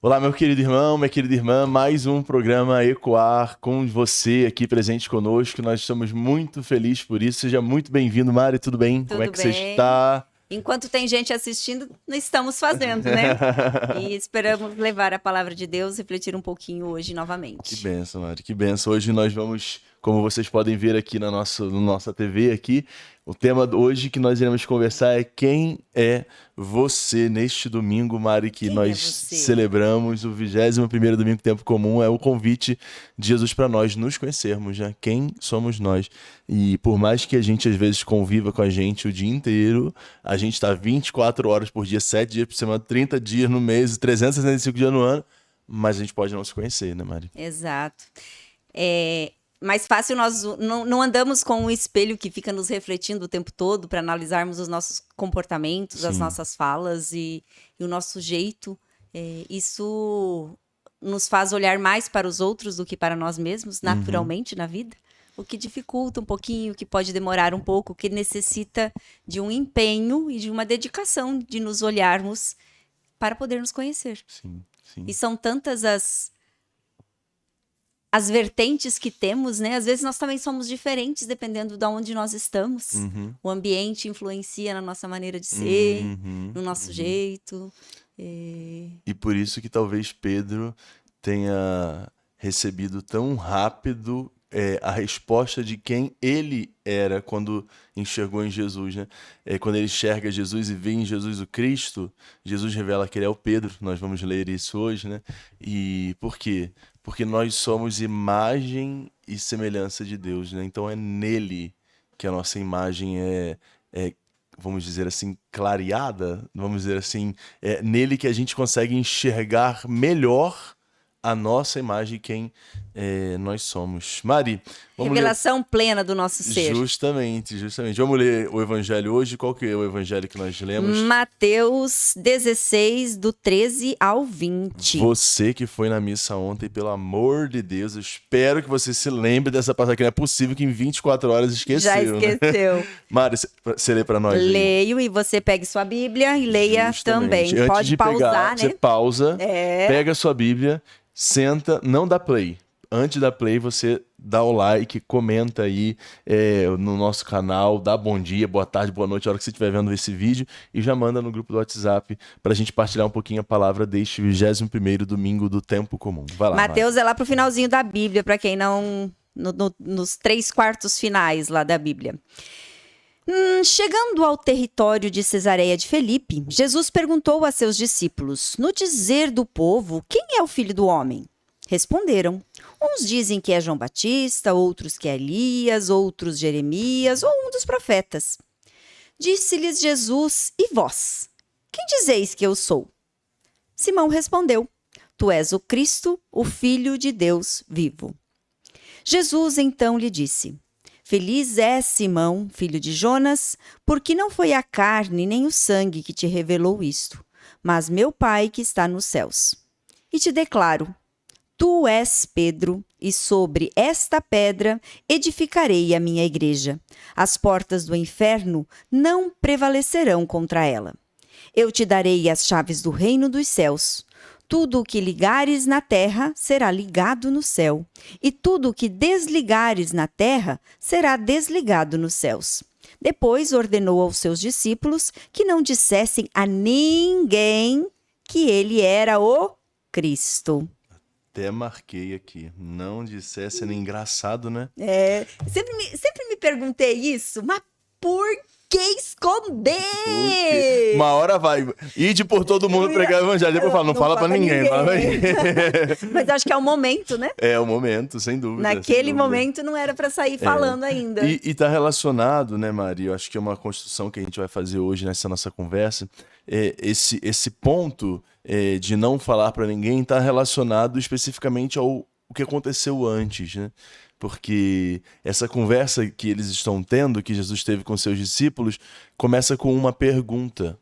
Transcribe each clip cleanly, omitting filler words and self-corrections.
Olá, meu querido irmão, minha querida irmã, mais um programa Ecoar com você aqui presente conosco. Nós estamos muito felizes por isso. Seja muito bem-vindo, Mari, tudo bem? Como é que você está? Enquanto tem gente assistindo, nós estamos fazendo, né? E esperamos levar a palavra de Deus, refletir um pouquinho hoje novamente. Que benção, Mari, que benção. Hoje nós vamos, como vocês podem ver aqui na nossa TV aqui, o tema hoje que nós iremos conversar é quem é você neste domingo, Mari, que nós celebramos o 21º domingo Tempo Comum. É o convite de Jesus para nós nos conhecermos, né? Quem somos nós? E por mais que a gente às vezes conviva com a gente o dia inteiro, a gente está 24 horas por dia, 7 dias por semana, 30 dias no mês, 365 dias no ano, mas a gente pode não se conhecer, né, Mari? Exato. É mais fácil, nós não andamos com um espelho que fica nos refletindo o tempo todo para analisarmos os nossos comportamentos, as nossas falas e o nosso jeito. Isso nos faz olhar mais para os outros do que para nós mesmos, naturalmente, na vida. O que dificulta um pouquinho, o que pode demorar um pouco, o que necessita de um empenho e de uma dedicação de nos olharmos para poder nos conhecer. Sim. E são tantas as vertentes que temos, né? Às vezes nós também somos diferentes dependendo de onde nós estamos. O ambiente influencia na nossa maneira de ser, no nosso jeito. E por isso que talvez Pedro tenha recebido tão rápido a resposta de quem ele era quando enxergou em Jesus, né? Quando ele enxerga Jesus e vê em Jesus o Cristo, Jesus revela que ele é o Pedro. Nós vamos ler isso hoje, né? E por quê? Porque nós somos imagem e semelhança de Deus, né? Então é nele que a nossa imagem vamos dizer assim, clareada, vamos dizer assim, é nele que a gente consegue enxergar melhor a nossa imagem, quem nós somos. Mari, vamos revelação plena do nosso ser. Justamente. Vamos ler o evangelho hoje. Qual que é o evangelho que nós lemos? Mateus 16, do 13 ao 20. Você que foi na missa ontem, pelo amor de Deus, eu espero que você se lembre dessa passagem, que não é possível que em 24 horas esqueceu. Já esqueceu. Né? Mari, você lê para nós? Leio, e você pegue sua Bíblia e leia também. Antes pode de pausar, pegar, né? Você pausa, pega a sua Bíblia, senta, não dá play. Antes da play, você dá o like, comenta aí no nosso canal, dá bom dia, boa tarde, boa noite, a hora que você estiver vendo esse vídeo, e já manda no grupo do WhatsApp pra gente partilhar um pouquinho a palavra deste 21º domingo do Tempo Comum. Vai lá, Mateus Mari. É lá pro finalzinho da Bíblia, pra quem não... nos 3/4 finais lá da Bíblia. Chegando ao território de Cesareia de Filipe, Jesus perguntou a seus discípulos: no dizer do povo, quem é o Filho do Homem? Responderam: uns dizem que é João Batista, outros que é Elias, outros Jeremias ou um dos profetas. Disse-lhes Jesus: e vós? Quem dizeis que eu sou? Simão respondeu: tu és o Cristo, o Filho de Deus vivo. Jesus então lhe disse: feliz és, Simão, filho de Jonas, porque não foi a carne nem o sangue que te revelou isto, mas meu Pai que está nos céus. E te declaro: tu és Pedro, e sobre esta pedra edificarei a minha igreja. As portas do inferno não prevalecerão contra ela. Eu te darei as chaves do reino dos céus. Tudo o que ligares na terra será ligado no céu, e tudo o que desligares na terra será desligado nos céus. Depois ordenou aos seus discípulos que não dissessem a ninguém que ele era o Cristo. Até marquei aqui. Não dissesse, é engraçado, né? Sempre me perguntei isso, mas por que esconder? Porque uma hora vai. Ide por todo mundo pregar o evangelho. Depois fala, não fala pra ninguém. Mas acho que é o momento, né? É o momento, sem dúvida. Naquele momento não era pra sair falando ainda. E tá relacionado, né, Mari? Eu acho que é uma construção que a gente vai fazer hoje nessa nossa conversa. Esse ponto de não falar pra ninguém tá relacionado especificamente ao que aconteceu antes, né? Porque essa conversa que eles estão tendo, que Jesus teve com seus discípulos, começa com uma pergunta: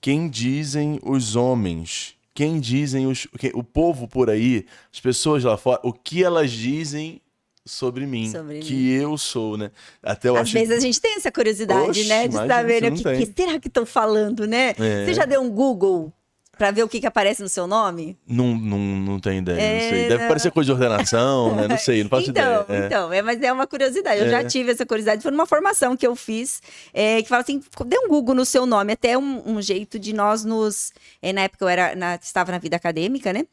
quem dizem os homens? Quem dizem o povo por aí, as pessoas lá fora, o que elas dizem sobre mim, eu sou, né? Até Às vezes a gente tem essa curiosidade, né? De saber o que será que estão falando, né? Você já deu um Google Pra ver o que aparece no seu nome? Não tenho ideia, não sei. Deve parecer coisa de ordenação, né? Não sei, não faço ideia. Mas é uma curiosidade. Eu já tive essa curiosidade. Foi numa formação que eu fiz, que fala assim, dê um Google no seu nome. Até um jeito de nós nos... na época eu estava na vida acadêmica, né?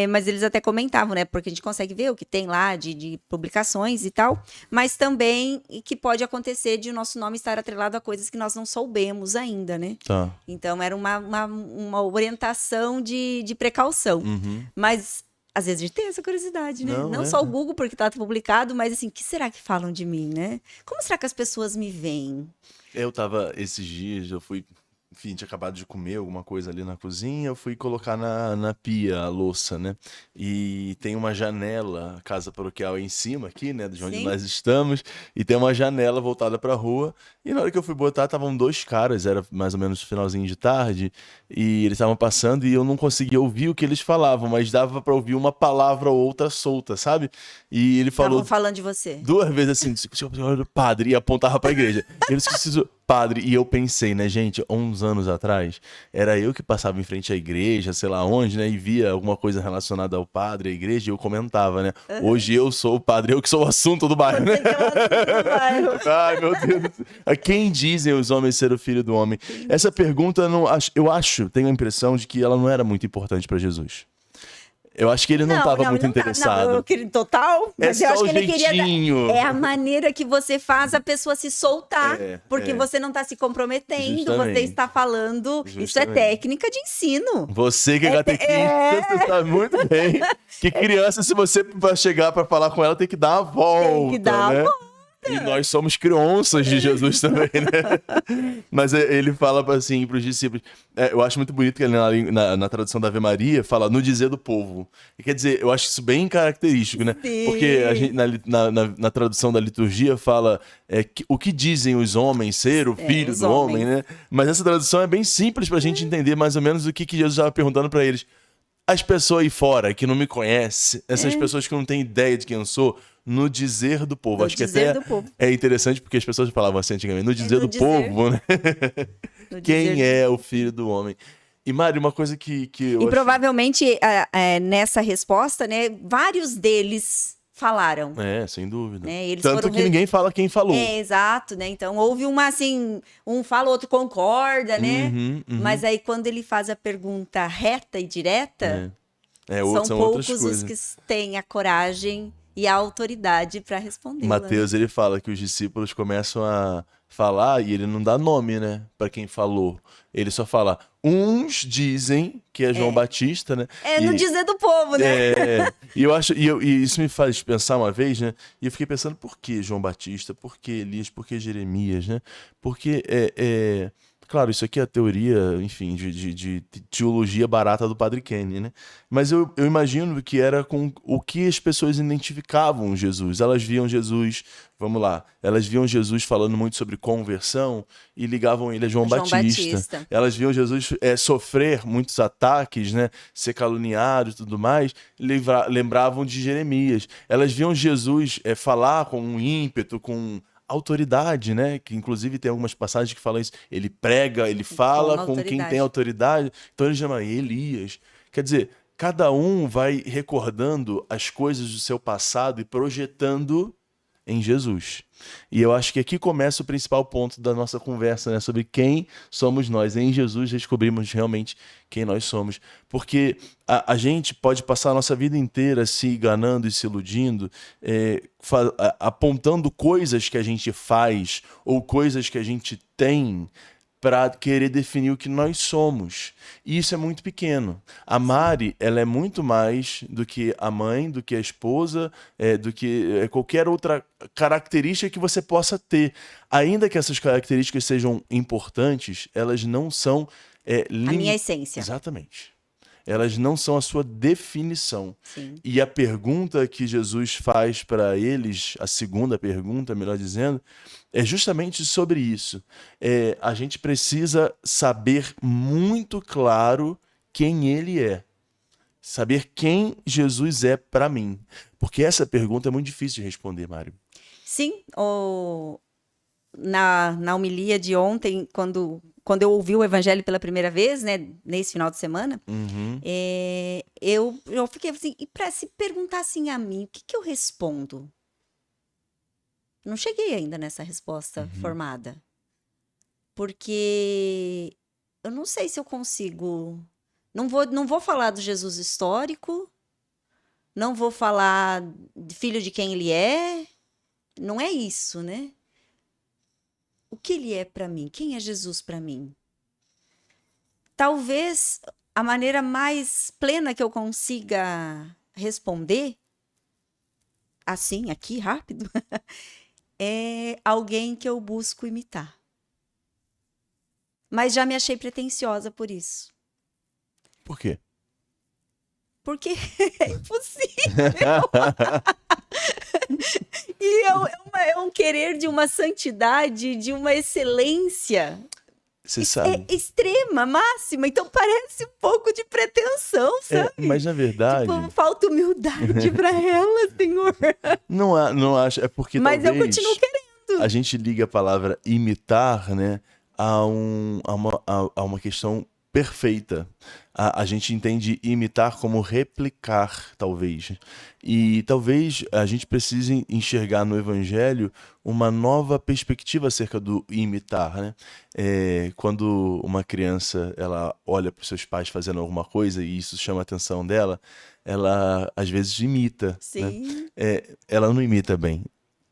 Mas eles até comentavam, né? Porque a gente consegue ver o que tem lá de publicações e tal. Mas também que pode acontecer de o nosso nome estar atrelado a coisas que nós não soubemos ainda, né? Tá. Então, era uma orientação de precaução. Mas, às vezes, a gente tem essa curiosidade, né? Não só o Google, porque está publicado, mas, assim, o que será que falam de mim, né? Como será que as pessoas me veem? Eu tava, esses dias, eu fui... Enfim, tinha acabado de comer alguma coisa ali na cozinha, eu fui colocar na pia a louça, né? E tem uma janela, casa paroquial em cima aqui, né? De onde nós estamos, e tem uma janela voltada pra rua. E na hora que eu fui botar, estavam 2 caras, era mais ou menos finalzinho de tarde, e eles estavam passando e eu não conseguia ouvir o que eles falavam, mas dava pra ouvir uma palavra ou outra solta, sabe? E ele falou... Estavam falando de você. 2 vezes assim, padre, e apontava pra igreja. Eles precisam... Padre, e eu pensei, né, gente, 11 anos atrás, era eu que passava em frente à igreja, sei lá onde, né, e via alguma coisa relacionada ao padre, à igreja, e eu comentava, né, hoje eu sou o padre, eu que sou o assunto do bairro, né? Ai, meu Deus. A quem dizem os homens ser o filho do homem? Essa pergunta, tenho a impressão de que ela não era muito importante para Jesus. Eu acho que ele não estava muito interessado. Não, eu queria total, mas eu acho que ele jeitinho. queria... É a maneira que você faz a pessoa se soltar, porque você não está se comprometendo, você está falando... Justamente. Isso é técnica de ensino. Você que é catequista, você sabe muito bem que criança, se você vai chegar para falar com ela, tem que dar a volta, tem que dar a volta. E nós somos crianças de Jesus também, né? Mas ele fala assim para os discípulos. Eu acho muito bonito que ele na tradução da Ave Maria fala no dizer do povo. E quer dizer, eu acho isso bem característico, né? Sim. Porque a gente, na tradução da liturgia fala o que dizem os homens ser o filho do homem, né? Mas essa tradução é bem simples para a gente entender mais ou menos o que Jesus estava perguntando para eles. As pessoas aí fora que não me conhecem, essas pessoas que não têm ideia de quem eu sou, no dizer do povo. Acho que até é interessante porque as pessoas falavam assim antigamente, no dizer do povo, né? Quem é o filho do homem? E, Mari, uma coisa que eu E provavelmente, nessa resposta, né, vários deles falaram. Sem dúvida. Né? Eles Tanto que ninguém fala quem falou. Exato, né? Então, houve uma, assim, um fala, outro concorda, né? Mas aí, quando ele faz a pergunta reta e direta, são poucos os que têm a coragem e a autoridade para responder. Mateus, ele fala que os discípulos começam a falar e ele não dá nome, né, para quem falou. Ele só fala, uns dizem que é João Batista, né? No dizer do povo, né? E isso me faz pensar uma vez, né? E eu fiquei pensando, por que João Batista? Por que Elias? Por que Jeremias, né? Porque claro, isso aqui é a teoria, enfim, de teologia barata do Padre Kenny, né? Mas eu imagino que era com o que as pessoas identificavam Jesus. Elas viam Jesus, vamos lá, elas viam Jesus falando muito sobre conversão e ligavam ele a João Batista. Elas viam Jesus sofrer muitos ataques, né? Ser caluniado e tudo mais, lembravam de Jeremias. Elas viam Jesus falar com um ímpeto, com autoridade, né? Que inclusive tem algumas passagens que falam isso. Ele prega, ele fala com quem tem autoridade. Então ele chama Elias. Quer dizer, cada um vai recordando as coisas do seu passado e projetando em Jesus. E eu acho que aqui começa o principal ponto da nossa conversa, né? Sobre quem somos nós. Em Jesus descobrimos realmente quem nós somos. Porque a gente pode passar a nossa vida inteira se enganando e se iludindo, apontando coisas que a gente faz ou coisas que a gente tem para querer definir o que nós somos. E isso é muito pequeno. A Mari, ela é muito mais do que a mãe, do que a esposa, do que qualquer outra característica que você possa ter. Ainda que essas características sejam importantes, elas não são... a minha essência. Exatamente. Elas não são a sua definição. Sim. E a pergunta que Jesus faz para eles, a segunda pergunta, melhor dizendo, é justamente sobre isso. A gente precisa saber muito claro quem ele é. Saber quem Jesus é para mim. Porque essa pergunta é muito difícil de responder, Mário. Sim, na homilia de ontem, quando eu ouvi o evangelho pela primeira vez, né, nesse final de semana, eu fiquei assim, e para se perguntar assim a mim, o que eu respondo? Não cheguei ainda nessa resposta formada. Porque eu não sei se eu consigo. Não vou falar do Jesus histórico, não vou falar de filho de quem ele é. Não é isso, né? O que ele é para mim? Quem é Jesus para mim? Talvez a maneira mais plena que eu consiga responder, assim, aqui, rápido, é alguém que eu busco imitar. Mas já me achei pretensiosa por isso. Por quê? Porque é impossível. E é um querer de uma santidade, de uma excelência extrema, máxima. Então parece um pouco de pretensão, sabe? Mas na verdade... Tipo, falta humildade para ela, Senhor. Não acho. É porque mas talvez eu continuo querendo. A gente liga a palavra imitar, né, a uma questão perfeita. A gente entende imitar como replicar, talvez. E talvez a gente precise enxergar no Evangelho uma nova perspectiva acerca do imitar, né? Quando uma criança ela olha para os seus pais fazendo alguma coisa e isso chama a atenção dela, ela às vezes imita. Sim. Né? Ela não imita bem.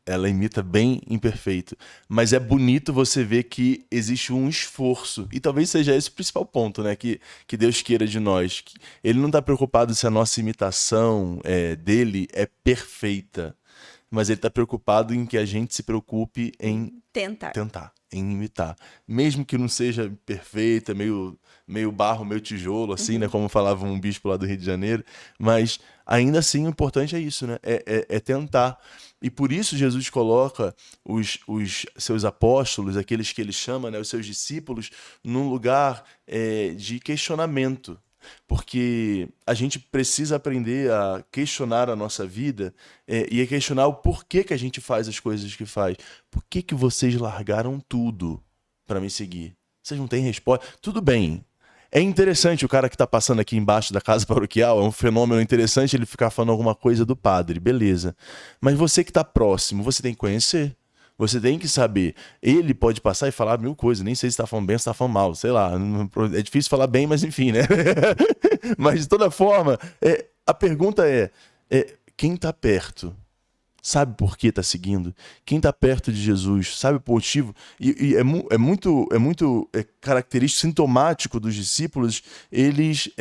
Ela imita bem imperfeito. Mas é bonito você ver que existe um esforço. E talvez seja esse o principal ponto, né? Que Deus queira de nós. Ele não está preocupado se a nossa imitação dele é perfeita. Mas ele está preocupado em que a gente se preocupe em tentar, em imitar. Mesmo que não seja perfeita, meio barro, meio tijolo, assim, né? Como falava um bispo lá do Rio de Janeiro. Mas ainda assim o importante é isso, né? É tentar. E por isso Jesus coloca os seus apóstolos, aqueles que ele chama, né, os seus discípulos, num lugar de questionamento. Porque a gente precisa aprender a questionar a nossa vida e a questionar o porquê que a gente faz as coisas que faz. Por que vocês largaram tudo para me seguir? Vocês não têm resposta? Tudo bem. É interessante o cara que está passando aqui embaixo da casa paroquial, é um fenômeno interessante ele ficar falando alguma coisa do padre, beleza. Mas você que está próximo, você tem que conhecer. Você tem que saber. Ele pode passar e falar mil coisas, nem sei se está falando bem ou se está falando mal, sei lá. É difícil falar bem, mas enfim, né? Mas de toda forma, a pergunta quem está perto? Sabe por que está seguindo? Quem está perto de Jesus sabe o motivo? E é muito característico, sintomático dos discípulos eles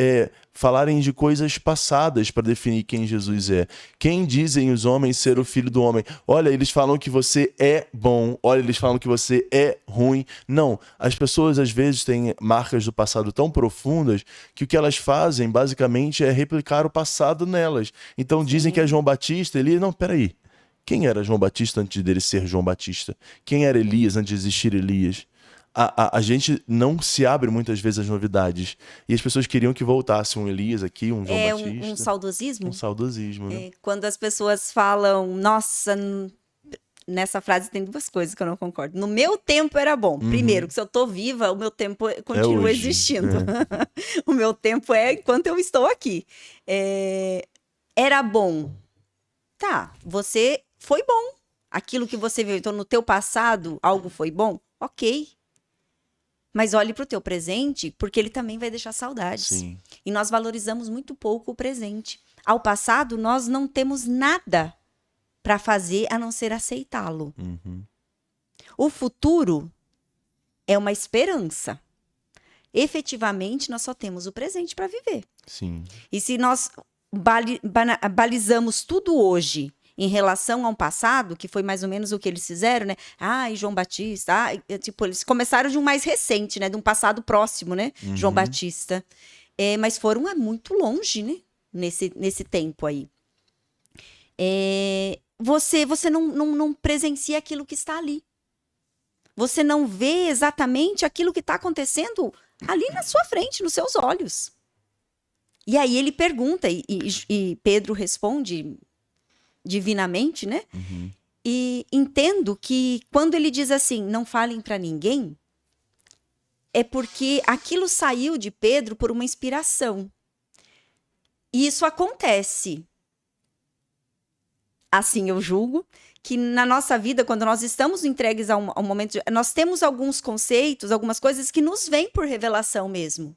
falarem de coisas passadas para definir quem Jesus é. Quem dizem os homens ser o filho do homem? Olha, eles falam que você é bom. Olha, eles falam que você é ruim. Não, as pessoas às vezes têm marcas do passado tão profundas que o que elas fazem basicamente é replicar o passado nelas. Então dizem que é João Batista, Elias. Não, peraí. Quem era João Batista antes dele ser João Batista? Quem era Elias antes de existir Elias? A gente não se abre muitas vezes às novidades. E as pessoas queriam que voltasse um Elias aqui, um João Batista. Um saudosismo? Um saudosismo, né? Quando as pessoas falam, nossa, nessa frase tem duas coisas que eu não concordo. No meu tempo era bom. Primeiro, que se eu tô viva, o meu tempo continua existindo. O meu tempo é enquanto eu estou aqui. Era bom. Tá, você foi bom. Aquilo que você viu, então no teu passado, algo foi bom? Ok. Mas olhe para o teu presente, porque ele também vai deixar saudades. Sim. E nós valorizamos muito pouco o presente. Ao passado, nós não temos nada para fazer a não ser aceitá-lo. O futuro é uma esperança. Efetivamente, nós só temos o presente para viver. Sim. E se nós balizamos tudo hoje em relação ao passado, que foi mais ou menos o que eles fizeram, né? E João Batista, tipo, eles começaram de um mais recente, né? De um passado próximo, né? João Batista. Mas foram muito longe, né? Nesse tempo aí. Você não presencia aquilo que está ali. Você não vê exatamente aquilo que está acontecendo ali na sua frente, nos seus olhos. E aí ele pergunta, e Pedro responde divinamente, né? E entendo que quando ele diz assim, não falem para ninguém, é porque aquilo saiu de Pedro por uma inspiração. E isso acontece, assim eu julgo, que na nossa vida, quando nós estamos entregues a um momento, nós temos alguns conceitos, algumas coisas que nos vêm por revelação mesmo.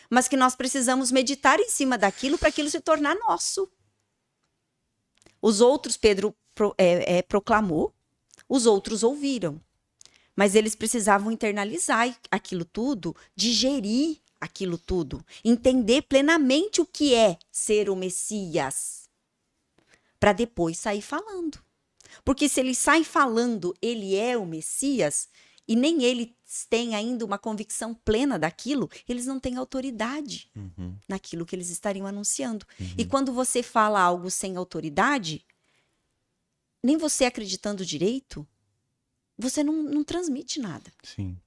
Mas que nós precisamos meditar em cima daquilo para aquilo se tornar nosso. Os outros, Pedro proclamou, os outros ouviram. Mas eles precisavam internalizar aquilo tudo, digerir aquilo tudo, entender plenamente o que é ser o Messias, para depois sair falando. Porque se ele sai falando, ele é o Messias, e nem eles têm ainda uma convicção plena daquilo, eles não têm autoridade naquilo que eles estariam anunciando. E quando você fala algo sem autoridade, nem você acreditando direito, você não transmite nada. Sim.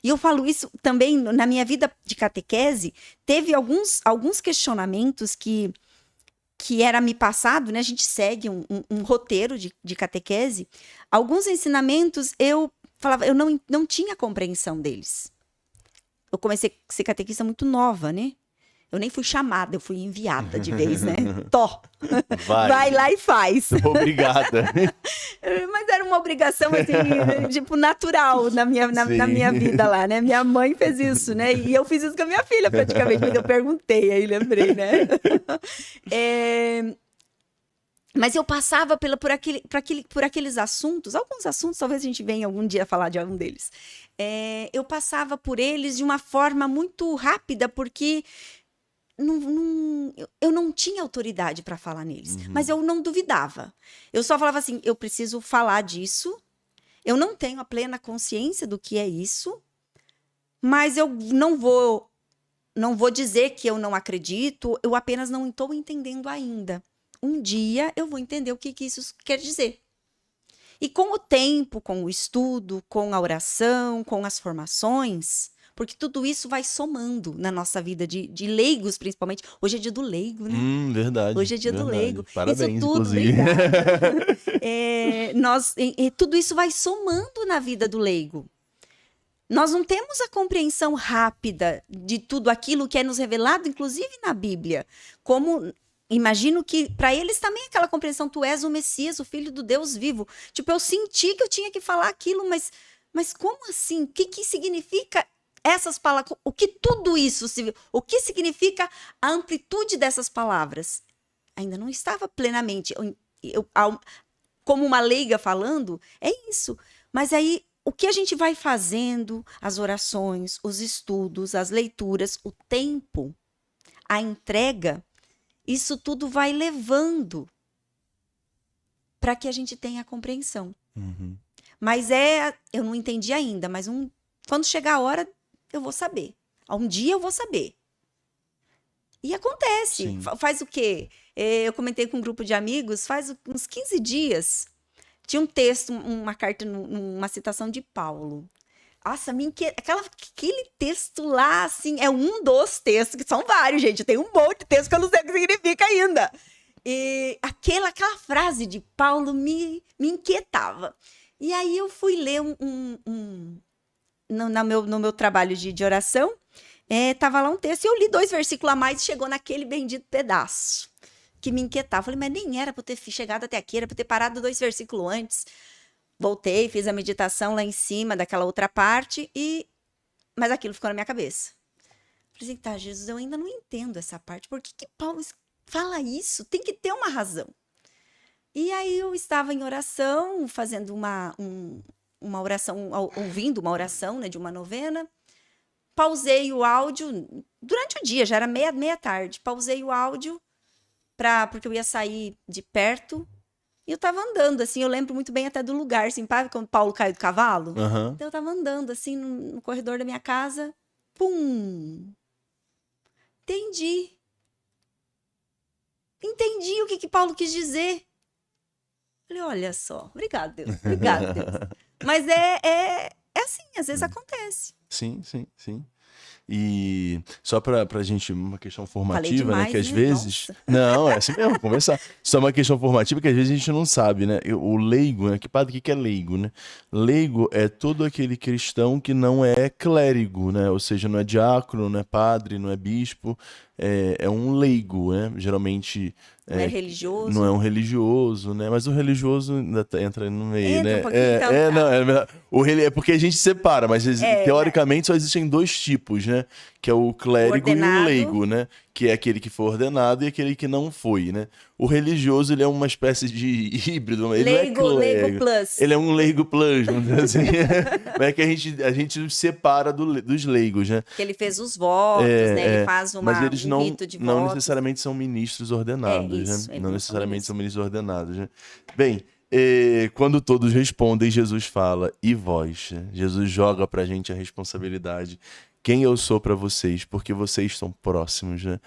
E eu falo isso também na minha vida de catequese, teve alguns questionamentos que era me passado, né? A gente segue um roteiro de catequese. Alguns ensinamentos eu falava, eu não tinha compreensão deles. Eu comecei a ser catequista muito nova, né? Eu nem fui chamada, eu fui enviada de vez, né? Tó! Vai lá e faz. Obrigada. Mas era uma obrigação, assim, tipo, natural na minha vida lá, né? Minha mãe fez isso, né? E eu fiz isso com a minha filha, praticamente, quando eu perguntei, aí lembrei, né? Mas eu passava por aqueles assuntos, alguns assuntos, talvez a gente venha algum dia falar de algum deles. Eu passava por eles de uma forma muito rápida, porque eu não tinha autoridade para falar neles, mas eu não duvidava. Eu só falava assim, eu preciso falar disso, eu não tenho a plena consciência do que é isso, mas eu não vou dizer que eu não acredito, eu apenas não estou entendendo ainda. Um dia eu vou entender o que isso quer dizer. E com o tempo, com o estudo, com a oração, com as formações, porque tudo isso vai somando na nossa vida de leigos, principalmente. Hoje é dia do leigo, né? Verdade. Hoje é dia do leigo. Parabéns, isso tudo, inclusive. Tudo isso vai somando na vida do leigo. Nós não temos a compreensão rápida de tudo aquilo que é nos revelado, inclusive na Bíblia. Como, imagino que para eles também aquela compreensão, tu és o Messias, o Filho do Deus vivo. Tipo, eu senti que eu tinha que falar aquilo, mas como assim? O que significa essas palavras? O que tudo isso, o que significa a amplitude dessas palavras? Ainda não estava plenamente. Como uma leiga falando, é isso. Mas aí, o que a gente vai fazendo, as orações, os estudos, as leituras, o tempo, a entrega, isso tudo vai levando para que a gente tenha a compreensão. Mas eu não entendi ainda, mas quando chegar a hora, eu vou saber. Um dia eu vou saber. E acontece. Faz o quê? Eu comentei com um grupo de amigos, faz uns 15 dias, tinha um texto, uma carta, uma citação de Paulo. Nossa, aquele texto lá, assim, é um dos textos, que são vários, gente. Tem um monte de texto que eu não sei o que significa ainda. E aquela frase de Paulo me inquietava. E aí eu fui ler no meu trabalho de oração, tava lá um texto, e eu li 2 versículos a mais e chegou naquele bendito pedaço que me inquietava. Eu falei, mas nem era para ter chegado até aqui, era para ter parado 2 versículos antes. Voltei, fiz a meditação lá em cima daquela outra parte, mas aquilo ficou na minha cabeça. Falei assim, tá, Jesus, eu ainda não entendo essa parte. Por que Paulo fala isso? Tem que ter uma razão. E aí eu estava em oração, fazendo uma oração, ouvindo uma oração, né, de uma novena. Pausei o áudio, durante o dia, já era meia tarde. Pausei o áudio, porque eu ia sair de perto. E eu tava andando, assim, eu lembro muito bem até do lugar, assim, quando Paulo caiu do cavalo. Então eu tava andando, assim, no corredor da minha casa. Pum! Entendi o que Paulo quis dizer. Falei, olha só, obrigado, Deus. Mas é assim, às vezes acontece. Sim. E só pra gente, uma questão formativa, demais, né? Que às né? vezes. Nossa. Não, é assim mesmo, conversar. Só uma questão formativa que às vezes a gente não sabe, né? O leigo, né? Que padre, o que é leigo, né? Leigo é todo aquele cristão que não é clérigo, né? Ou seja, não é diácono, não é padre, não é bispo. É um leigo, né? Geralmente. Não é religioso. Não é um religioso, né? Mas o religioso ainda entra no meio, Entra né? um pouquinho, então tá. Não, é porque a gente separa, mas teoricamente só existem dois tipos, né? Que é o clérigo e o Ordenado. leigo, né? Que é aquele que foi ordenado e aquele que não foi, né? O religioso, ele é uma espécie de híbrido. Ele Leigo, não é leigo plus. Ele é um leigo plus, vamos dizer assim. Mas é que a gente separa dos leigos, né? Que ele fez os votos, né? Ele faz Mas eles um rito de não votos. necessariamente são ministros ordenados, Isso, né? eles Não não necessariamente são são ministros ordenados, né? Bem, quando todos respondem, Jesus fala, e vós? Né? Jesus joga pra gente a responsabilidade. Quem eu sou pra vocês? Porque vocês estão próximos, né?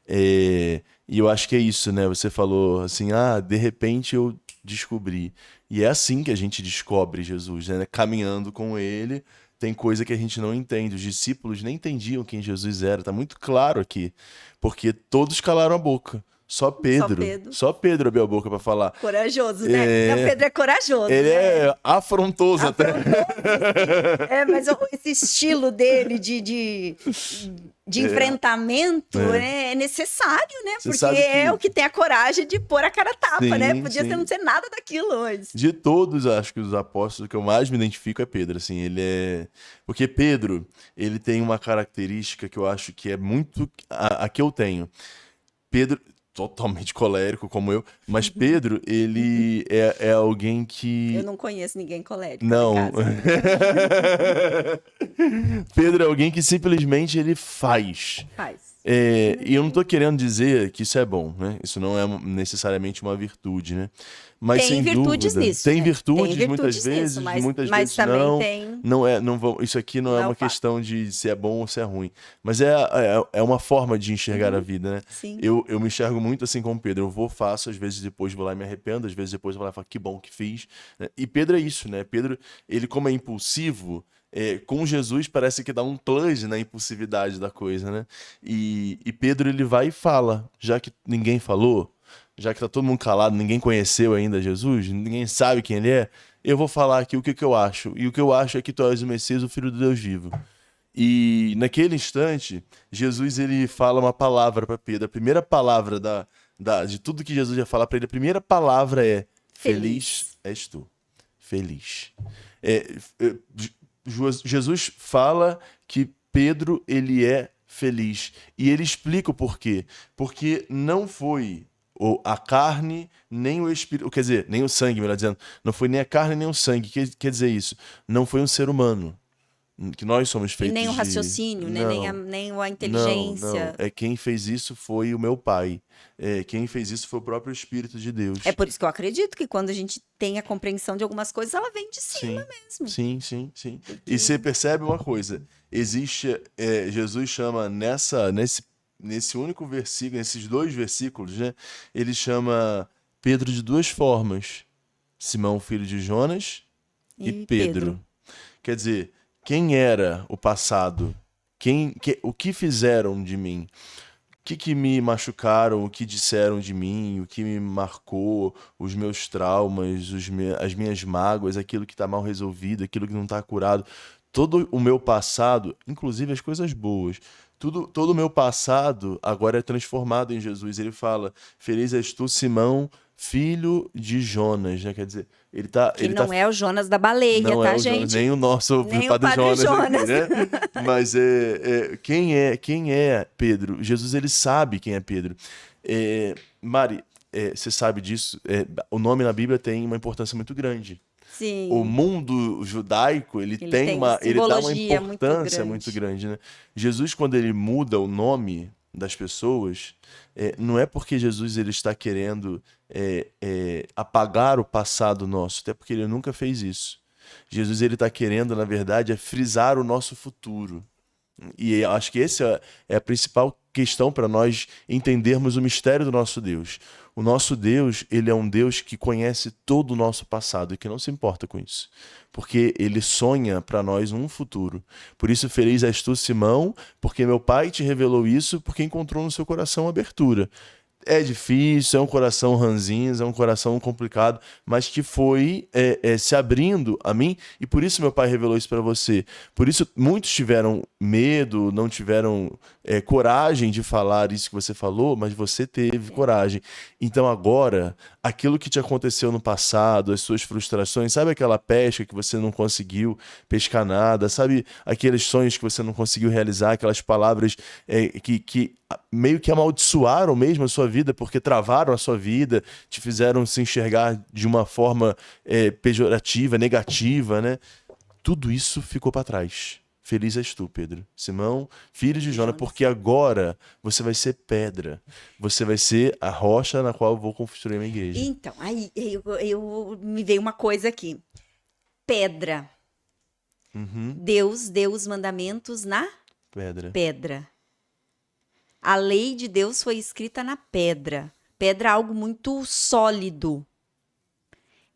E eu acho que é isso, né? Você falou assim, de repente eu descobri. E é assim que a gente descobre Jesus, né? Caminhando com ele, tem coisa que a gente não entende. Os discípulos nem entendiam quem Jesus era, tá muito claro aqui. Porque todos calaram a boca. Só Pedro abriu a boca para falar. Corajoso, né? Não, Pedro é corajoso. Ele né? é afrontoso até. Mas esse estilo dele de enfrentamento é necessário, né? Você Porque é o que tem a coragem de pôr a cara a tapa, né? Podia não ser nada daquilo hoje. De todos, acho que os apóstolos que eu mais me identifico é Pedro, assim, ele é... Porque Pedro, ele tem uma característica que eu acho que é muito... A que eu tenho. Pedro... Totalmente colérico, como eu. Mas Pedro, ele é alguém que... Eu não conheço ninguém colérico. Não. Pedro é alguém que simplesmente ele faz. E eu não tô querendo dizer que isso é bom, né? Isso não é necessariamente uma virtude, né? Mas tem sem virtudes dúvida, nisso. tem né? virtudes muitas vezes, muitas vezes também não. Tem... Isso aqui não é uma questão de se é bom ou se é ruim. Mas é uma forma de enxergar a vida, né? Sim. Eu me enxergo muito assim como Pedro. Eu faço, às vezes depois vou lá e me arrependo, às vezes depois eu vou lá e falo, que bom que fiz. E Pedro é isso, né? Pedro, ele como é impulsivo, com Jesus parece que dá um plus na impulsividade da coisa, né? E Pedro, ele vai e fala, já que ninguém falou, já que tá todo mundo calado, ninguém conheceu ainda Jesus, ninguém sabe quem ele é, eu vou falar aqui o que eu acho. E o que eu acho é que tu és o Messias, o Filho do Deus vivo. E naquele instante, Jesus, ele fala uma palavra para Pedro. A primeira palavra de tudo que Jesus ia falar para ele, a primeira palavra é feliz és tu. Feliz. Jesus fala que Pedro, ele é feliz. E ele explica o porquê. Porque não foi a carne, nem o espírito, quer dizer, nem o sangue, melhor dizendo. Não foi nem a carne, nem o sangue. Quer dizer isso. Não foi um ser humano. Que nós somos feitos e nem o raciocínio, de... né? Nem a inteligência. Não. Quem fez isso foi o meu pai. Quem fez isso foi o próprio Espírito de Deus. É por isso que eu acredito que quando a gente tem a compreensão de algumas coisas, ela vem de cima mesmo. Sim. E você percebe uma coisa. Existe... Jesus chama nesse único versículo, nesses 2 versículos, né? Ele chama Pedro de 2 formas. Simão, filho de Jonas, e Pedro. Quer dizer... Quem era o passado? O que fizeram de mim? O que me machucaram? O que disseram de mim? O que me marcou? Os meus traumas, as minhas mágoas, aquilo que está mal resolvido, aquilo que não está curado. Todo o meu passado, inclusive as coisas boas, todo o meu passado agora é transformado em Jesus. Ele fala, feliz és tu, Simão, filho de Jonas, né? Quer dizer, ele não é o Jonas da baleia, não tá, é o gente? Jonas, nem o nosso nem Padre o Padre Jonas. Aqui, né? Mas quem é Pedro? Jesus, ele sabe quem é Pedro. Mari, você sabe disso? O nome na Bíblia tem uma importância muito grande. Sim. O mundo judaico, ele dá uma importância muito grande, né? Jesus, quando ele muda o nome das pessoas, não é porque Jesus ele está querendo apagar o passado nosso, até porque ele nunca fez isso. Jesus ele está querendo, na verdade, frisar o nosso futuro. E acho que essa é a principal questão para nós entendermos o mistério do nosso Deus. O nosso Deus, ele é um Deus que conhece todo o nosso passado e que não se importa com isso. Porque ele sonha para nós um futuro. Por isso, feliz és tu, Simão, porque meu pai te revelou isso, porque encontrou no seu coração abertura. É difícil, é um coração ranzinza, é um coração complicado, mas que foi se abrindo a mim, e por isso meu pai revelou isso para você. Por isso muitos tiveram medo, não tiveram coragem de falar isso que você falou, mas você teve coragem. Então agora, aquilo que te aconteceu no passado, as suas frustrações, sabe aquela pesca que você não conseguiu pescar nada, sabe aqueles sonhos que você não conseguiu realizar, aquelas palavras que meio que amaldiçoaram mesmo a sua vida, porque travaram a sua vida, te fizeram se enxergar de uma forma pejorativa, negativa, né? Tudo isso ficou para trás. Feliz és tu, Pedro. Simão, filho de Jonas, porque agora você vai ser pedra. Você vai ser a rocha na qual eu vou construir a minha igreja. Então, aí me veio uma coisa aqui. Pedra. Uhum. Deus deu os mandamentos na pedra. A lei de Deus foi escrita na pedra. Pedra é algo muito sólido.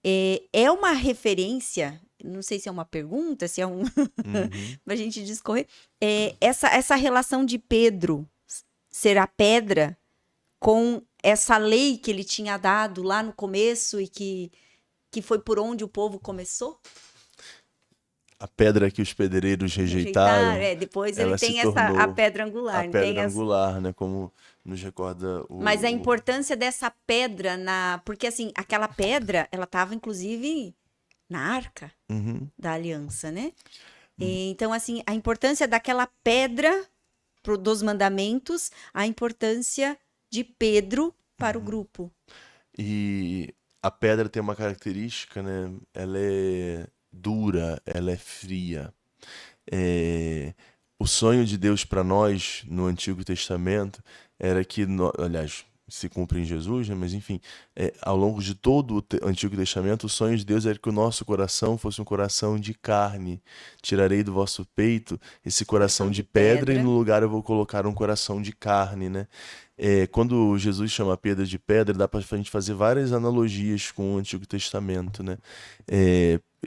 É uma referência, não sei se é uma pergunta, se é um... pra gente discorrer. Essa relação de Pedro ser a pedra com essa lei que ele tinha dado lá no começo e que foi por onde o povo começou? A pedra que os pedreiros rejeitaram. Depois ele tem a pedra angular. A pedra angular, né? Como nos recorda Mas a importância dessa pedra porque assim, aquela pedra, ela estava inclusive na arca da aliança, né? Então, assim, a importância daquela pedra dos mandamentos, a importância de Pedro para o grupo. E a pedra tem uma característica, né? Ela é dura, ela é fria. O sonho de Deus para nós no Antigo Testamento era que, aliás, se cumpre em Jesus, né? Mas enfim, ao longo de todo o Antigo Testamento, o sonho de Deus era que o nosso coração fosse um coração de carne. Tirarei do vosso peito esse coração de pedra e no lugar eu vou colocar um coração de carne, né? Quando Jesus chama Pedro de pedra, dá para a gente fazer várias analogias com o Antigo Testamento, né?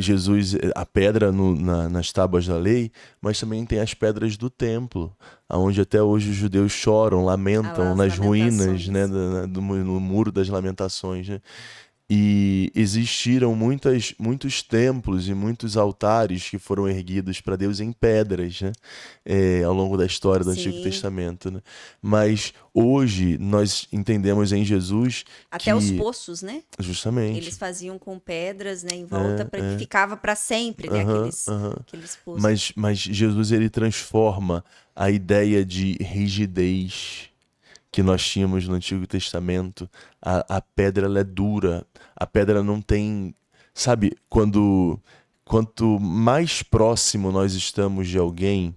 Jesus, a pedra nas tábuas da lei, mas também tem as pedras do templo, onde até hoje os judeus choram, lamentam nas ruínas, né, no Muro das Lamentações, né? E existiram muitos templos e muitos altares que foram erguidos para Deus em pedras, né? Ao longo da história do Antigo Testamento, né? Mas hoje nós entendemos em Jesus até os poços, né? Justamente. Eles faziam com pedras, né, em volta, que ficava para sempre, né, aqueles poços. Mas Jesus, ele transforma a ideia de rigidez que nós tínhamos no Antigo Testamento. A pedra, ela é dura. A pedra não tem... Sabe, quanto mais próximo nós estamos de alguém,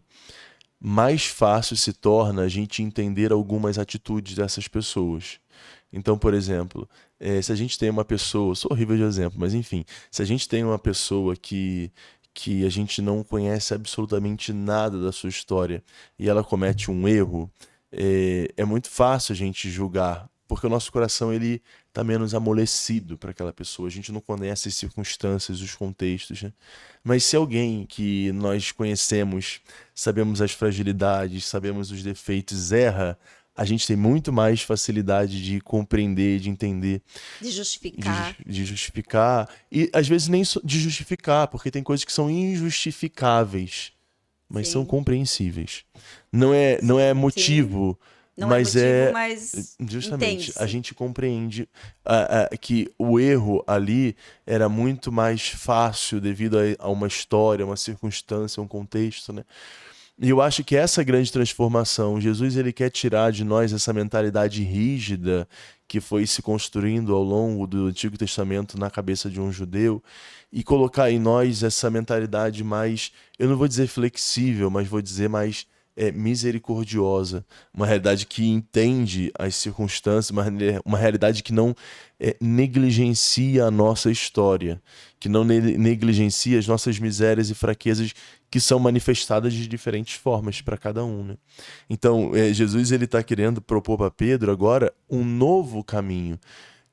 mais fácil se torna a gente entender algumas atitudes dessas pessoas. Então, por exemplo, se a gente tem uma pessoa... Sou horrível de exemplo, mas enfim. Se a gente tem uma pessoa que a gente não conhece absolutamente nada da sua história e ela comete um erro, é muito fácil a gente julgar, porque o nosso coração ele está menos amolecido para aquela pessoa. A gente não conhece as circunstâncias, os contextos, né? Mas se alguém que nós conhecemos, sabemos as fragilidades, sabemos os defeitos, erra, a gente tem muito mais facilidade de compreender, de entender. De justificar. De justificar. E às vezes nem de justificar, porque tem coisas que são injustificáveis, mas são compreensíveis. Não é motivo, mas justamente intenso. A gente compreende que o erro ali era muito mais fácil devido a uma história, uma circunstância, um contexto, né? E eu acho que essa grande transformação, Jesus, ele quer tirar de nós essa mentalidade rígida que foi se construindo ao longo do Antigo Testamento na cabeça de um judeu e colocar em nós essa mentalidade mais, eu não vou dizer flexível, mas vou dizer mais misericordiosa, uma realidade que entende as circunstâncias, uma realidade que não negligencia a nossa história, que não negligencia as nossas misérias e fraquezas que são manifestadas de diferentes formas para cada um, né? Então, Jesus ele está querendo propor para Pedro agora um novo caminho.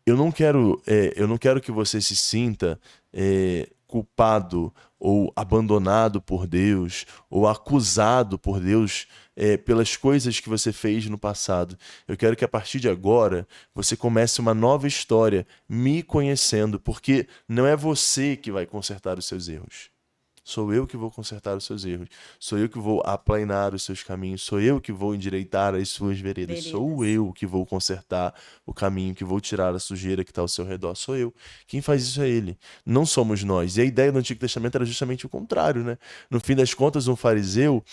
Eu não quero que você se sinta culpado ou abandonado por Deus ou acusado por Deus pelas coisas que você fez no passado. Eu quero que a partir de agora você comece uma nova história me conhecendo, porque não é você que vai consertar os seus erros. Sou eu que vou consertar os seus erros. Sou eu que vou aplainar os seus caminhos. Sou eu que vou endireitar as suas veredas. Sou eu que vou consertar o caminho, que vou tirar a sujeira que está ao seu redor. Sou eu. Quem faz isso é ele. Não somos nós. E a ideia do Antigo Testamento era justamente o contrário, né? No fim das contas, um fariseu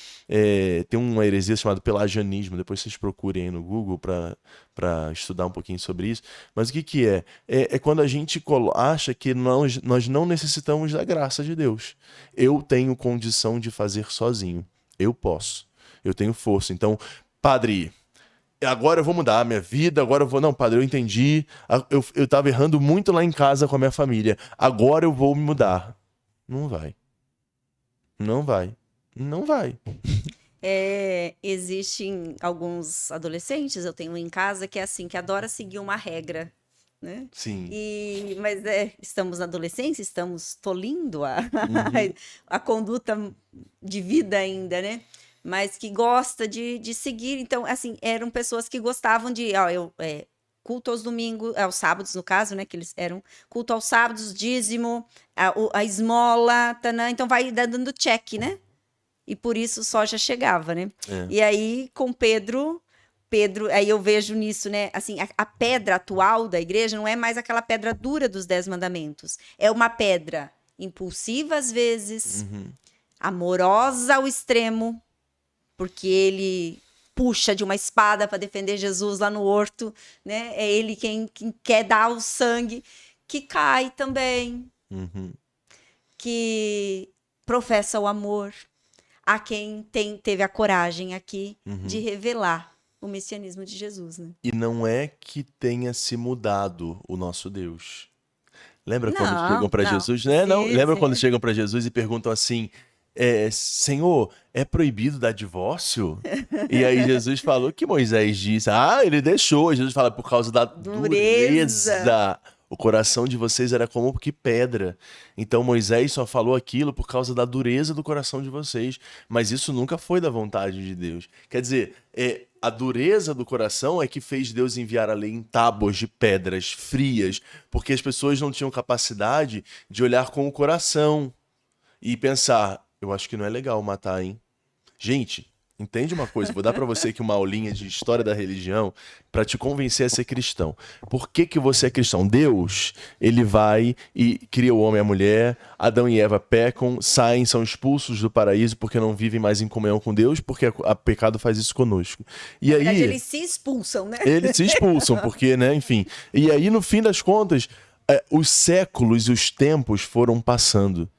tem uma heresia chamada pelagianismo. Depois vocês procurem aí no Google para estudar um pouquinho sobre isso. Mas o que é? É quando a gente acha que nós não necessitamos da graça de Deus. Eu tenho condição de fazer sozinho. Eu posso. Eu tenho força. Então, padre, agora eu vou mudar a minha vida, agora eu vou... Não, padre, eu entendi. Eu estava errando muito lá em casa com a minha família. Agora eu vou me mudar. Não vai. Não vai. Não vai. Existem alguns adolescentes, eu tenho um em casa, que é assim, que adora seguir uma regra, né? Sim. Mas estamos na adolescência, estamos tolindo Uhum. a conduta de vida ainda, né? Mas que gosta de seguir. Então, assim, eram pessoas que gostavam de... culto aos domingos, aos sábados, no caso, né? Que eles eram culto aos sábados, dízimo, a esmola, tanã, então vai dando check, né? E por isso só já chegava, né? E aí, com Pedro, aí eu vejo nisso, né? Assim, a pedra atual da igreja não é mais aquela pedra dura dos 10 mandamentos. É uma pedra impulsiva às vezes, amorosa ao extremo, porque ele puxa de uma espada para defender Jesus lá no horto, né? É ele quem quer dar o sangue, que cai também, que professa o amor a quem teve a coragem aqui de revelar o messianismo de Jesus, né? E não é que tenha se mudado o nosso Deus. Lembra quando chegam para Jesus, né? Não, lembra quando chegam para Jesus e perguntam assim: Senhor, é proibido dar divórcio? E aí Jesus falou que Moisés disse: ele deixou. Jesus fala: por causa da dureza. O coração de vocês era como que pedra. Então Moisés só falou aquilo por causa da dureza do coração de vocês. Mas isso nunca foi da vontade de Deus. Quer dizer, a dureza do coração é que fez Deus enviar a lei em tábuas de pedras frias, porque as pessoas não tinham capacidade de olhar com o coração e pensar: eu acho que não é legal matar, hein? Gente, entende uma coisa? Vou dar para você aqui uma aulinha de história da religião para te convencer a ser cristão. Por que você é cristão? Deus, ele vai e cria o homem e a mulher, Adão e Eva pecam, saem, são expulsos do paraíso porque não vivem mais em comunhão com Deus, porque o pecado faz isso conosco. E Na aí, verdade, eles se expulsam, né? Eles se expulsam, porque, né, enfim. E aí, no fim das contas, os séculos e os tempos foram passando.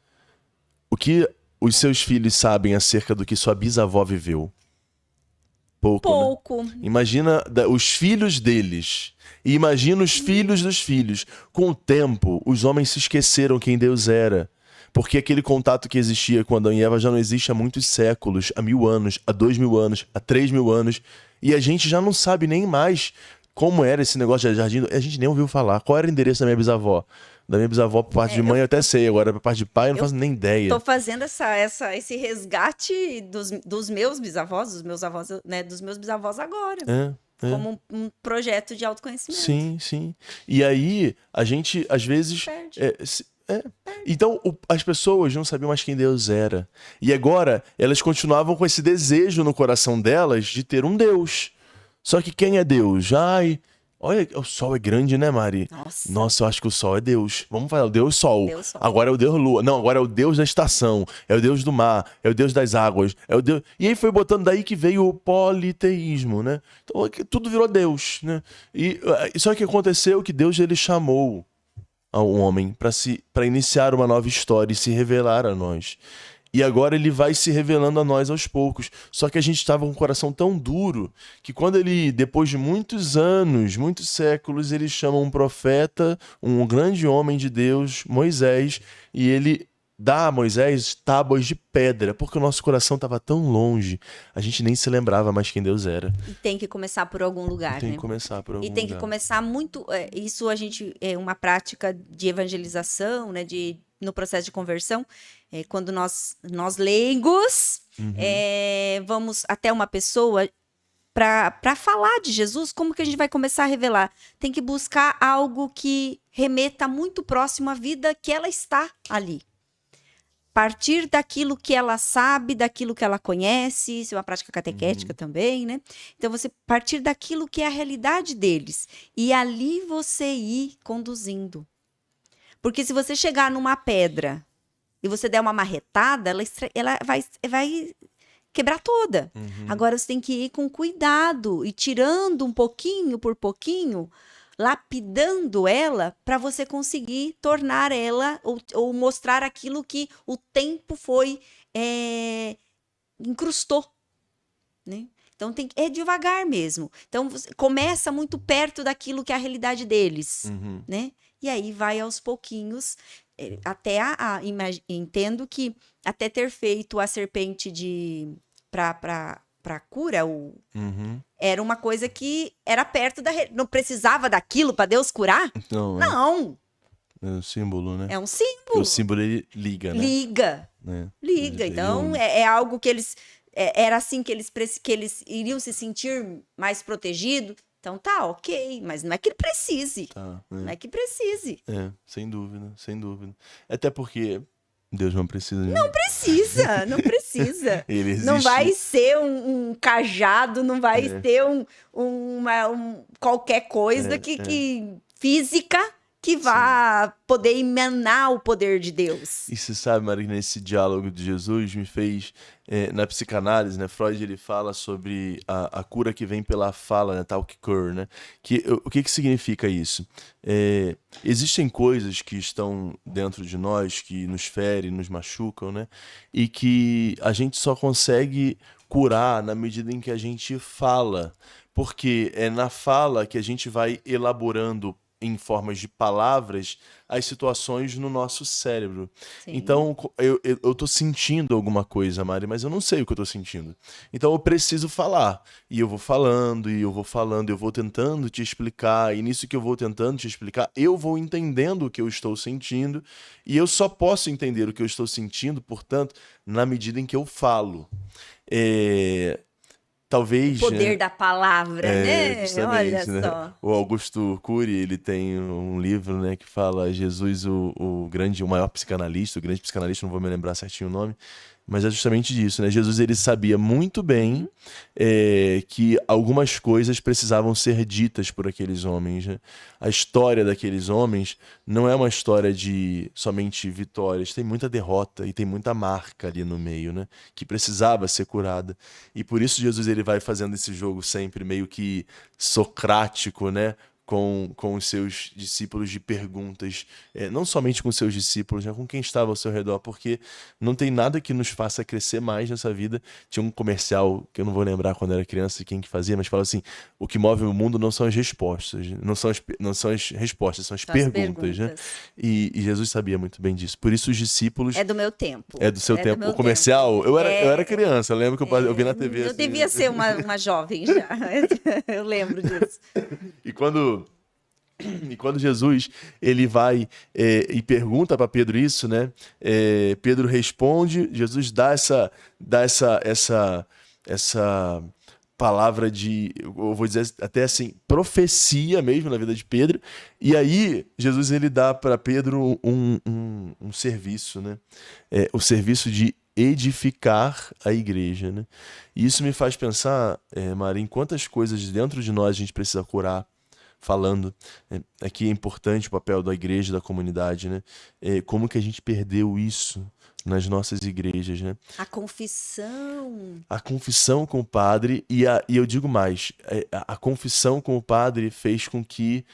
O que os seus filhos sabem acerca do que sua bisavó viveu? Pouco. Né? Imagina os filhos deles. E imagina os filhos dos filhos. Com o tempo, os homens se esqueceram quem Deus era. Porque aquele contato que existia com Adão e Eva já não existe há muitos séculos, há 1000 anos, há 2000 anos, há 3000 anos. E a gente já não sabe nem mais como era esse negócio de jardim. A gente nem ouviu falar. Qual era o endereço da minha bisavó? Da minha bisavó, por parte de mãe, eu até sei. Agora, por parte de pai, eu não faço nem ideia. Tô fazendo esse resgate dos meus bisavós, dos meus avós, né? Dos meus bisavós agora. Como um projeto de autoconhecimento. Sim, sim. E aí, a gente, às vezes... Então, as pessoas não sabiam mais quem Deus era. E agora, elas continuavam com esse desejo no coração delas de ter um Deus. Só que quem é Deus? Olha, o sol é grande, né, Mari? Nossa, eu acho que o sol é Deus. Vamos falar, o Deus Sol. Agora é o Deus Lua. Não, agora é o Deus da estação. É o Deus do mar. É o Deus das águas. É o Deus... E aí foi botando daí que veio o politeísmo, né? Então, tudo virou Deus, né? E só que aconteceu que Deus, ele chamou ao homem para iniciar uma nova história e se revelar a nós. E agora ele vai se revelando a nós aos poucos. Só que a gente estava com o coração tão duro que quando ele, depois de muitos anos, muitos séculos, ele chama um profeta, um grande homem de Deus, Moisés, e ele dá a Moisés tábuas de pedra, porque o nosso coração estava tão longe, a gente nem se lembrava mais quem Deus era. E tem que começar por algum lugar, Tem né? que começar por algum E tem que lugar. começar muito. Isso a gente é uma prática de evangelização, né? No processo de conversão, quando nós leigos vamos até uma pessoa para falar de Jesus, como que a gente vai começar a revelar? Tem que buscar algo que remeta muito próximo à vida que ela está ali. Partir daquilo que ela sabe, daquilo que ela conhece, isso é uma prática catequética também, né? Então, você partir daquilo que é a realidade deles e ali você ir conduzindo. Porque se você chegar numa pedra e você der uma marretada, ela vai quebrar toda. Agora, você tem que ir com cuidado e tirando um pouquinho por pouquinho, lapidando ela para você conseguir tornar ela ou mostrar aquilo que o tempo foi incrustou, né? Então é devagar mesmo. Então você começa muito perto daquilo que é a realidade deles, né? E aí vai aos pouquinhos até entendo que até ter feito a serpente para cura era uma coisa que era perto não precisava daquilo para Deus curar? Não, Não. É um símbolo, né? É um Porque símbolo. o símbolo ele liga, né? Liga. Então é algo que eles era assim que eles iriam se sentir mais protegidos. Então tá, ok, mas não é que ele precise. Não é que precise. Sem dúvida, sem dúvida. Até porque Deus não precisa. Não precisa, não precisa. Ele existe. Não vai ser um cajado, não vai ser qualquer coisa que física que vá poder emanar o poder de Deus. E você sabe, Marina, esse diálogo de Jesus me fez, na psicanálise, né? Freud ele fala sobre a cura que vem pela fala, né? Talk cure, né? O que significa isso? Existem coisas que estão dentro de nós que nos ferem, nos machucam, né? E que a gente só consegue curar na medida em que a gente fala. Porque é na fala que a gente vai elaborando em formas de palavras as situações no nosso cérebro. Sim. Então, eu tô sentindo alguma coisa, Mari, mas eu não sei o que eu tô sentindo. Então, eu preciso falar. E eu vou falando, e eu vou falando, eu vou tentando te explicar, e nisso que eu vou tentando te explicar, eu vou entendendo o que eu estou sentindo, e eu só posso entender o que eu estou sentindo, portanto, na medida em que eu falo. Talvez, o poder da palavra, né? Olha só. O Augusto Cury, ele tem um livro, né, que fala Jesus, o maior psicanalista, o grande psicanalista, não vou me lembrar certinho o nome, mas é justamente disso, né? Jesus, ele sabia muito bem que algumas coisas precisavam ser ditas por aqueles homens, né? A história daqueles homens não é uma história de somente vitórias, tem muita derrota e tem muita marca ali no meio, né? Que precisava ser curada. E por isso Jesus ele vai fazendo esse jogo sempre meio que socrático, né? Com os seus discípulos de perguntas, não somente com os seus discípulos, né, com quem estava ao seu redor, porque não tem nada que nos faça crescer mais nessa vida. Tinha um comercial, que eu não vou lembrar quando era criança quem que fazia, mas fala assim, o que move o mundo não são as respostas, não são as respostas, são as perguntas. Né? E Jesus sabia muito bem disso. Por isso os discípulos... É do meu tempo. É do seu tempo. O comercial, eu era criança, eu lembro que eu vi na TV. Eu devia ser uma jovem já, eu lembro disso. E quando Jesus ele vai e pergunta para Pedro isso, né? Pedro responde, Jesus dá essa palavra de, eu vou dizer até assim, profecia mesmo na vida de Pedro. E aí Jesus ele dá para Pedro um serviço, né? O serviço de edificar a igreja, né? E isso me faz pensar, Mari, em quantas coisas dentro de nós a gente precisa curar. Falando, aqui é importante o papel da igreja, da comunidade, né? Como que a gente perdeu isso nas nossas igrejas, né? A confissão. A confissão com o padre, e eu digo mais, a confissão com o padre fez com que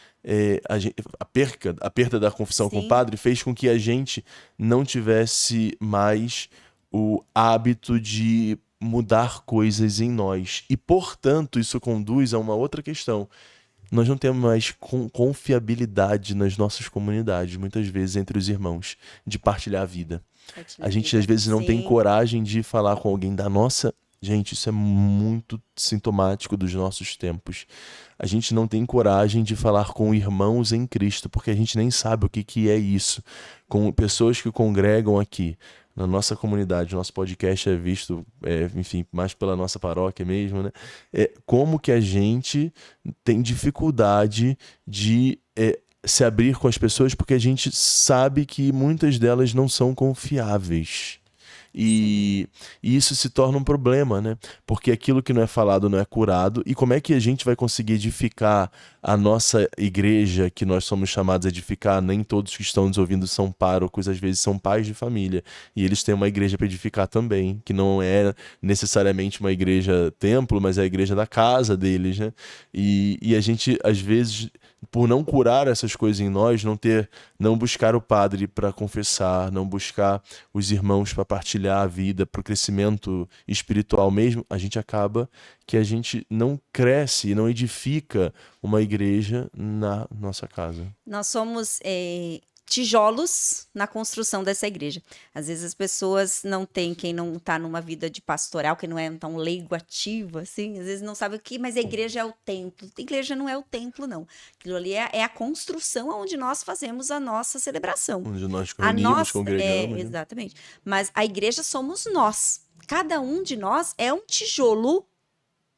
a perda da confissão com o padre fez com que a gente não tivesse mais o hábito de mudar coisas em nós. E, portanto, isso conduz a uma outra questão. Nós não temos mais confiabilidade nas nossas comunidades, muitas vezes entre os irmãos, de partilhar a vida. A gente, às vezes, não tem coragem de falar com alguém da nossa... Gente, isso é muito sintomático dos nossos tempos. A gente não tem coragem de falar com irmãos em Cristo, porque a gente nem sabe o que é isso. Com pessoas que congregam aqui, na nossa comunidade, nosso podcast é visto, enfim, mais pela nossa paróquia mesmo, né? Como que a gente tem dificuldade de se abrir com as pessoas, porque a gente sabe que muitas delas não são confiáveis. E isso se torna um problema, né? Porque aquilo que não é falado não é curado. E como é que a gente vai conseguir edificar a nossa igreja, que nós somos chamados a edificar? Nem todos que estão nos ouvindo são párocos, às vezes são pais de família. E eles têm uma igreja para edificar também, que não é necessariamente uma igreja templo, mas é a igreja da casa deles, né? E a gente, às vezes, por não curar essas coisas em nós, não buscar o padre para confessar, não buscar os irmãos para partilhar a vida, para o crescimento espiritual mesmo, a gente acaba que a gente não cresce e não edifica uma igreja na nossa casa. Nós somos tijolos na construção dessa igreja. Às vezes as pessoas não têm, quem não está numa vida de pastoral, que não é tão leigo ativo, assim, às vezes não sabe o que, mas a igreja é o templo. A igreja não é o templo, não. Aquilo ali é a construção onde nós fazemos a nossa celebração. Onde nós reunimos, congregamos. Exatamente. Mas a igreja somos nós. Cada um de nós é um tijolo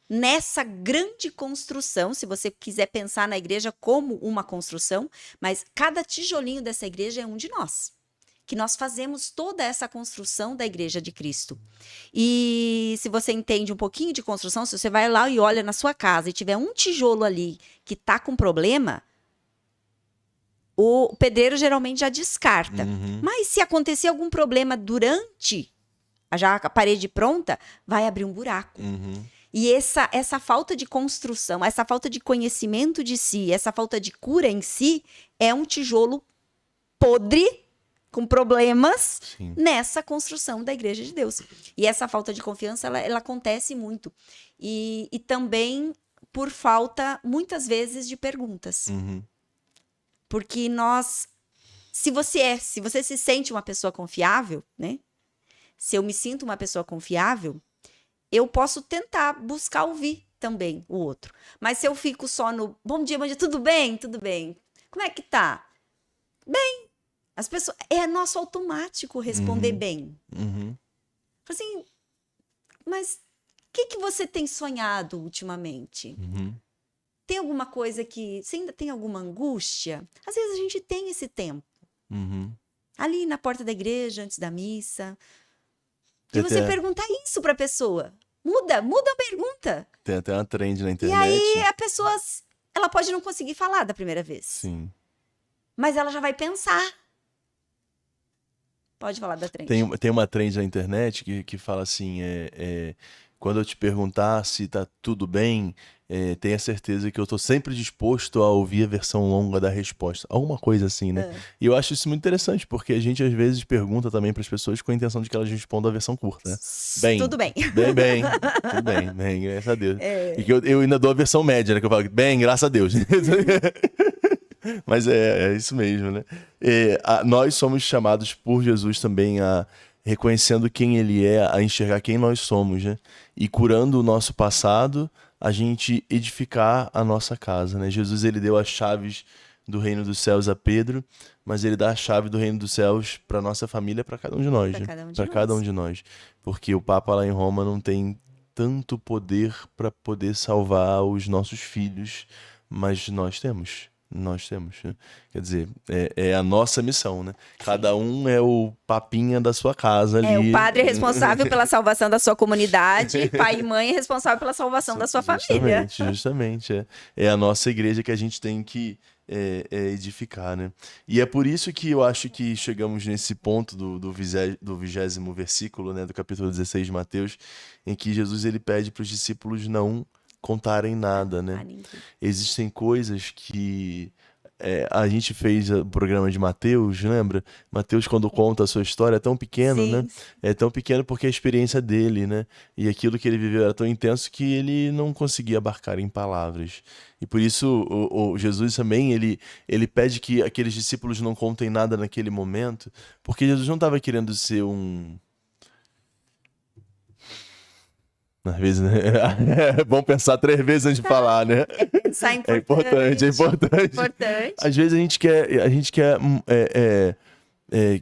nessa grande construção, se você quiser pensar na igreja como uma construção, mas cada tijolinho dessa igreja é um de nós, que nós fazemos toda essa construção da igreja de Cristo. E se você entende um pouquinho de construção, se você vai lá e olha na sua casa e tiver um tijolo ali que tá com problema, o pedreiro geralmente já descarta. Mas se acontecer algum problema durante já a parede pronta, vai abrir um buraco. E essa falta de construção, essa falta de conhecimento de si, essa falta de cura em si, é um tijolo podre, com problemas, nessa construção da igreja de Deus. E essa falta de confiança, ela acontece muito. E também por falta, muitas vezes, de perguntas. Porque se você se sente uma pessoa confiável, né? Se eu me sinto uma pessoa confiável, eu posso tentar buscar ouvir também o outro. Mas se eu fico só no bom dia, tudo bem? Tudo bem. Como é que tá? Bem. As pessoas... É nosso automático responder bem. Assim, mas o que você tem sonhado ultimamente? Tem alguma coisa que... Você ainda tem alguma angústia? Às vezes a gente tem esse tempo. Ali na porta da igreja, antes da missa. E você perguntar isso pra pessoa. Muda a pergunta. Tem até uma trend na internet. E aí a pessoa, ela pode não conseguir falar da primeira vez. Sim. Mas ela já vai pensar. Pode falar da trend. Tem uma trend na internet que fala assim, quando eu te perguntar se tá tudo bem, tenha certeza que eu tô sempre disposto a ouvir a versão longa da resposta. Alguma coisa assim, né? E eu acho isso muito interessante, porque a gente às vezes pergunta também para as pessoas com a intenção de que elas respondam a versão curta, né? Bem. Tudo bem. Bem. Tudo bem, graças a Deus. E que eu ainda dou a versão média, né? Que eu falo, bem, graças a Deus. Mas é isso mesmo, né? Nós somos chamados por Jesus também a reconhecendo quem ele é, a enxergar quem nós somos, né? E curando o nosso passado, a gente edificar a nossa casa, né? Jesus, ele deu as chaves do reino dos céus a Pedro, mas ele dá a chave do reino dos céus para nossa família, para cada um de nós, né? Para cada um de nós. Porque o Papa lá em Roma não tem tanto poder para poder salvar os nossos filhos, mas nós temos. Né? Quer dizer, é a nossa missão, né? Cada um é o papinha da sua casa ali. O padre é responsável pela salvação da sua comunidade, pai e mãe é responsável pela salvação da sua família. Justamente. É a nossa igreja que a gente tem que edificar, né? E é por isso que eu acho que chegamos nesse ponto do 20º versículo, né, do capítulo 16 de Mateus, em que Jesus ele pede para os discípulos não contarem nada, né? Existem coisas que a gente fez o programa de Mateus, lembra? Mateus, quando conta a sua história, é tão pequeno, Sim. né? É tão pequeno porque a experiência dele, né? E aquilo que ele viveu era tão intenso que ele não conseguia abarcar em palavras. E por isso o Jesus também, ele pede que aqueles discípulos não contem nada naquele momento, porque Jesus não estava querendo ser um... Às vezes, né? É bom pensar 3 vezes antes de falar, né? Pensar É importante, é importante. Importante. Às vezes a gente quer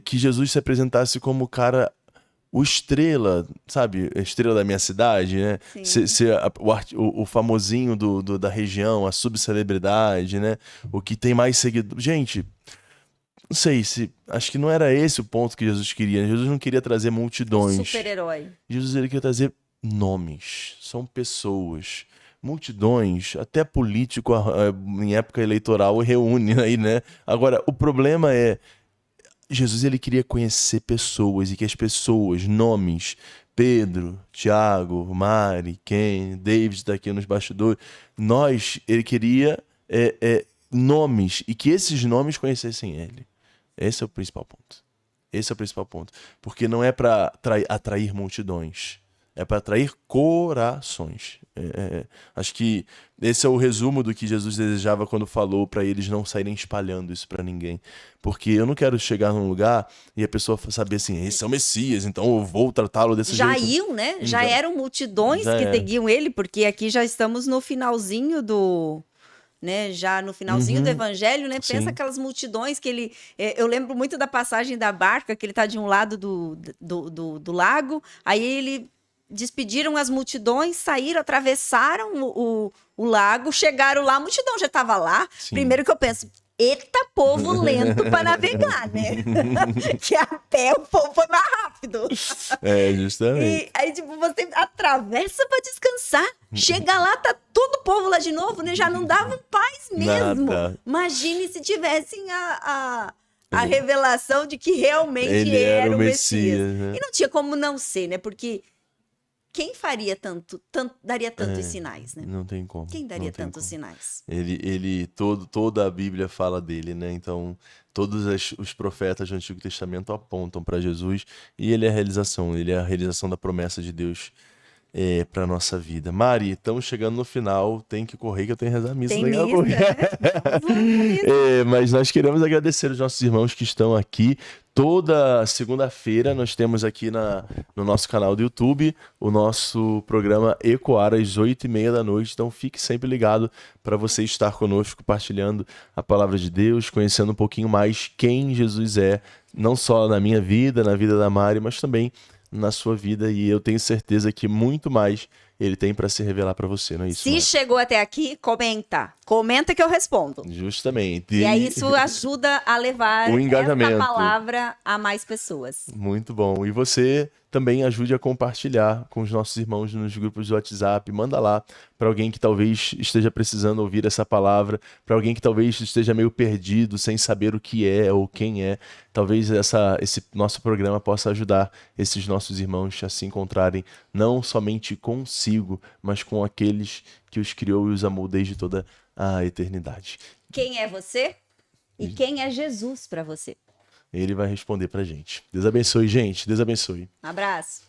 que Jesus se apresentasse como o cara, o estrela, sabe? A estrela da minha cidade, né? Sim. Ser o famosinho da região, a subcelebridade, né? O que tem mais seguidores. Gente, não sei se... Acho que não era esse o ponto que Jesus queria. Jesus não queria trazer multidões. Super-herói. Jesus ele queria trazer nomes. São pessoas. Multidões, até político em época eleitoral reúne aí, né? Agora, o problema é Jesus ele queria conhecer pessoas e que as pessoas, nomes, Pedro, Tiago, Mari, Ken, David está aqui nos bastidores, ele queria nomes e que esses nomes conhecessem ele. Esse é o principal ponto. Esse é o principal ponto. Porque não é para atrair multidões. É para atrair corações. Acho que esse é o resumo do que Jesus desejava quando falou para eles não saírem espalhando isso para ninguém. Porque eu não quero chegar num lugar e a pessoa saber assim, esse é o Messias, então eu vou tratá-lo desse Já jeito. iam, né? Já eram multidões Já que é. seguiam ele, porque aqui já estamos no finalzinho do... Né, já no finalzinho do evangelho, né? Pensa Sim. aquelas multidões que ele... eu lembro muito da passagem da barca, que ele tá de um lado do lago, aí ele... Despediram as multidões, saíram, atravessaram o lago, chegaram lá, a multidão já estava lá. Sim. Primeiro que eu penso, eita povo lento para navegar, né? Que a pé o povo foi mais rápido. Justamente. E aí, tipo, você atravessa para descansar, chega lá, tá todo o povo lá de novo, né? Já não dava paz mesmo. Nada. Imagine se tivessem a revelação de que realmente Ele era o Messias. né? E não tinha como não ser, né? Porque quem faria daria tantos sinais, né? Não tem como. Quem daria não tem tantos como. sinais? Toda a Bíblia fala dele, né? Então, todos os profetas do Antigo Testamento apontam para Jesus e ele é a realização da promessa de Deus para nossa vida. Mari, estamos chegando no final, tem que correr que eu tenho que rezar a missa. Tem missa, né? Mas nós queremos agradecer os nossos irmãos que estão aqui. Toda segunda-feira nós temos aqui no nosso canal do YouTube o nosso programa Ecoar às 8h30 da noite. Então fique sempre ligado para você estar conosco, partilhando a palavra de Deus, conhecendo um pouquinho mais quem Jesus é, não só na minha vida, na vida da Mari, mas também na sua vida. E eu tenho certeza que muito mais ele tem para se revelar para você, não é isso? Se chegou até aqui, comenta. Comenta que eu respondo. Justamente. E aí isso ajuda a levar o engajamento. essa palavra a mais pessoas. Muito bom. E você também ajude a compartilhar com os nossos irmãos nos grupos do WhatsApp. Manda lá para alguém que talvez esteja precisando ouvir essa palavra, para alguém que talvez esteja meio perdido, sem saber o que é ou quem é. Talvez esse nosso programa possa ajudar esses nossos irmãos a se encontrarem não somente consigo, mas com aqueles que os criou e os amou desde toda a eternidade. Quem é você? E quem é Jesus para você? Ele vai responder pra gente. Deus abençoe, gente. Deus abençoe. Um abraço.